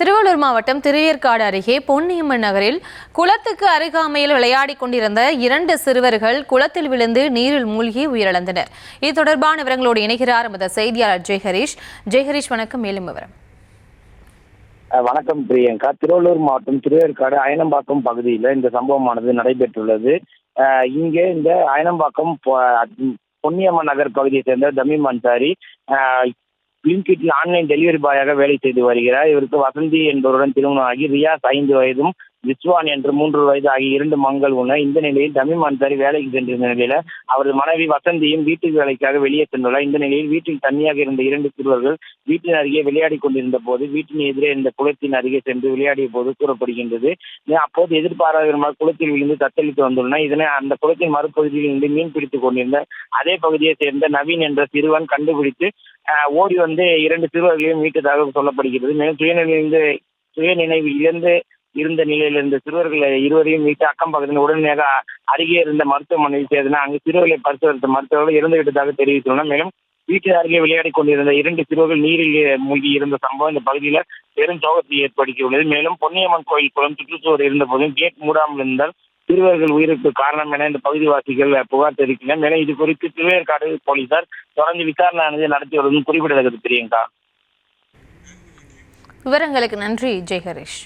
திருவள்ளூர் மாவட்டம் திருவேற்காடு அருகே பொன்னியம்மன் நகரில் குளத்துக்கு அருகாமையில் விளையாடிக் கொண்டிருந்த 2 சிறுவர்கள் குளத்தில் விழுந்து நீரில் மூழ்கி உயிரிழந்தனர். இது தொடர்பான விவரங்களோடு இணைகிறார் எமது செய்தியாளர் ஜெய்ஹரிஷ். ஜெய்ஹரிஷ், வணக்கம். மேலும் விவரம். வணக்கம் பிரியங்கா. திருவள்ளூர் மாவட்டம் திருவேற்காடு அயனம்பாக்கம் பகுதியில் இந்த சம்பவமானது நடைபெற்றுள்ளது. இங்கே இந்த அயனம்பாக்கம் பொன்னியம்மன் நகர் பகுதியை சேர்ந்த தமீம் அன்சாரி பிளிங்கிட்டில் ஆன்லைன் டெலிவரி பாயாக வேலை செய்து வருகிறார். இவருக்கு வசந்தி என்பவருடன் திருமணம் ஆகி ரியாஸ் 5 வயதும் விஸ்வான் என்று 3 வயது ஆகிய 2 மகன்கள் உள்ளனர். இந்த நிலையில் தமீம் அன்சாரி வேலைக்கு சென்றிருந்த நிலையில அவரது மனைவி வசந்தியும் வீட்டுக்கு வேலைக்காக வெளியே சென்றுள்ளார். இந்த நிலையில் வீட்டில் தனியாக இருந்த 2 சிறுவர்கள் வீட்டின் அருகே விளையாடி கொண்டிருந்த போது வீட்டின் எதிரே இருந்த குளத்தின் அருகே சென்று விளையாடிய போது கூறப்படுகின்றது. அப்போது எதிர்பாராத குளத்தில் விழுந்து தத்தளித்து வந்துள்ளனர். இதனை அந்த குளத்தின் மறுபகுதியில் இருந்து மீன் பிடித்துக் கொண்டிருந்த அதே பகுதியை சேர்ந்த நவீன் என்ற சிறுவன் கண்டுபிடித்து ஓடி வந்து 2 சிறுவர்களையும் மீட்டதாக சொல்லப்படுகிறது. மேலும் சுயநினைவு இழந்து இருந்த நிலையில் இருந்த சிறுவர்கள் இருவரையும் மீட்டு அக்கம் பக்கத்தில் உடனடியாக அருகே இருந்த மருத்துவமனையில் சேர்ந்தனர். அங்கு சிறுவர்களை பரிசோதித்த மருத்துவர்கள் இறந்துவிட்டதாக தெரிவித்துள்ளனர். மேலும் வீட்டில் அருகே விளையாடி கொண்டிருந்த 2 சிறுவர்கள் நீரில் மூழ்கி இருந்த சம்பவம் இந்த பகுதியில் பெரும் சோகத்தை ஏற்படுத்தியுள்ளது. மேலும் பொன்னியம்மன் கோயில் குளம் சுற்றுச்சுவர் இருந்த போதும் கேட் மூடாமல் இருந்தால் சிறுவர்கள் உயிருக்கு காரணம் என இந்த பகுதிவாசிகள் புகார் தெரிவிக்கின்றனர். மேலும் இது குறித்து திருவேற்காடு போலீசார் தொடர்ந்து விசாரணை நடத்தி வருவதும் குறிப்பிடத்தக்கது. பிரியங்கா, விவரங்களுக்கு நன்றி ஜெய்ஹரிஷ்.